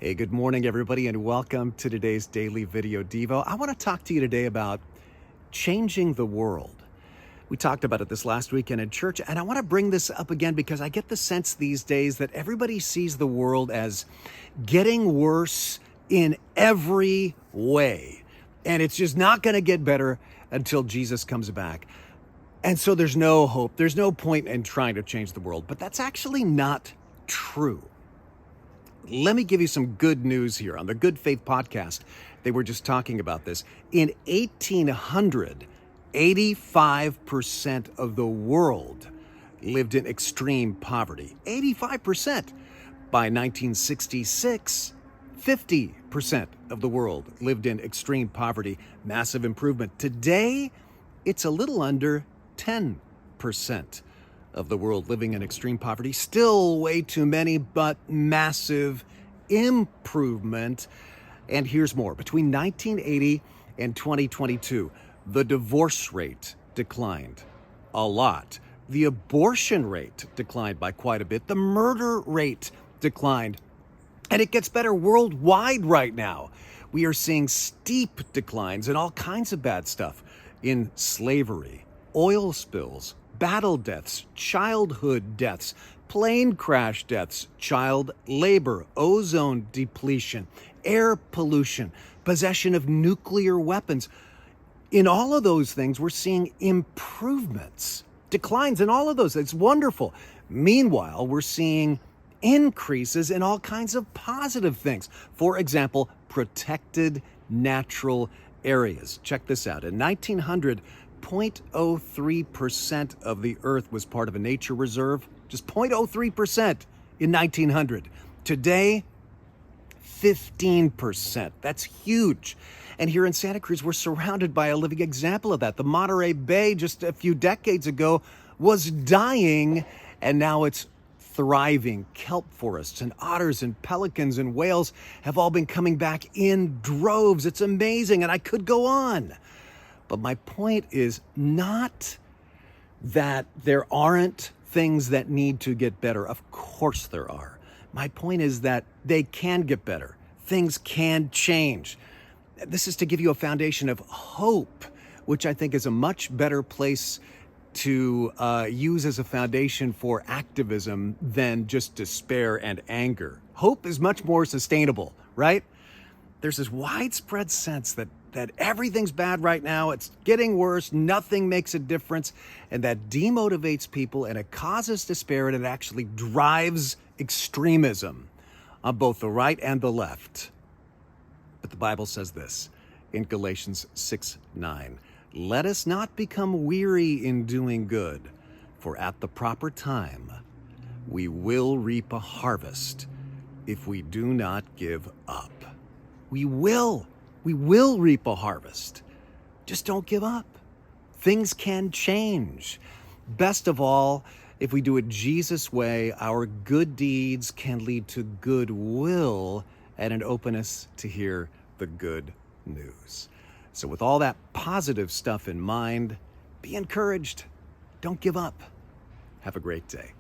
Hey, good morning, everybody, and welcome to today's daily video Devo. I want to talk to you today about changing the world. We talked about it this last weekend in church, and I want to bring this up again because I get the sense these days that everybody sees the world as getting worse in every way. And it's just not going to get better until Jesus comes back. And so there's no hope. There's no point in trying to change the world. But that's actually not true. Let me give you some good news here. On the Good Faith podcast, they were just talking about this. In 1800, 85% of the world lived in extreme poverty. 85%. By 1966, 50% of the world lived in extreme poverty. Massive improvement. Today, it's a little under 10% of the world living in extreme poverty. Still way too many, but massive improvement. And here's more. Between 1980 and 2022, the divorce rate declined a lot. The abortion rate declined by quite a bit. The murder rate declined. And it gets better worldwide right now. We are seeing steep declines in all kinds of bad stuff. In slavery, oil spills, battle deaths, childhood deaths, plane crash deaths, child labor, ozone depletion, air pollution, possession of nuclear weapons. In all of those things, we're seeing improvements, declines in all of those. It's wonderful. Meanwhile, we're seeing increases in all kinds of positive things. For example, protected natural areas. Check this out. In 1900, 0.03% of the earth was part of a nature reserve. Just 0.03% in 1900. Today, 15%. That's huge. And here in Santa Cruz, we're surrounded by a living example of that. The Monterey Bay just a few decades ago was dying, and now it's thriving. Kelp forests and otters and pelicans and whales have all been coming back in droves. It's amazing, and I could go on. But my point is not that there aren't things that need to get better. Of course there are. My point is that they can get better. Things can change. This is to give you a foundation of hope, which I think is a much better place to use as a foundation for activism than just despair and anger. Hope is much more sustainable, right? There's this widespread sense that everything's bad right now, it's getting worse, nothing makes a difference, and that demotivates people, and it causes despair, and it actually drives extremism on both the right and the left. But the Bible says this in Galatians 6:9, "Let us not become weary in doing good, for at the proper time we will reap a harvest if we do not give up." We will reap a harvest. Just don't give up. Things can change. Best of all, if we do it Jesus' way, our good deeds can lead to goodwill and an openness to hear the good news. So with all that positive stuff in mind, be encouraged. Don't give up. Have a great day.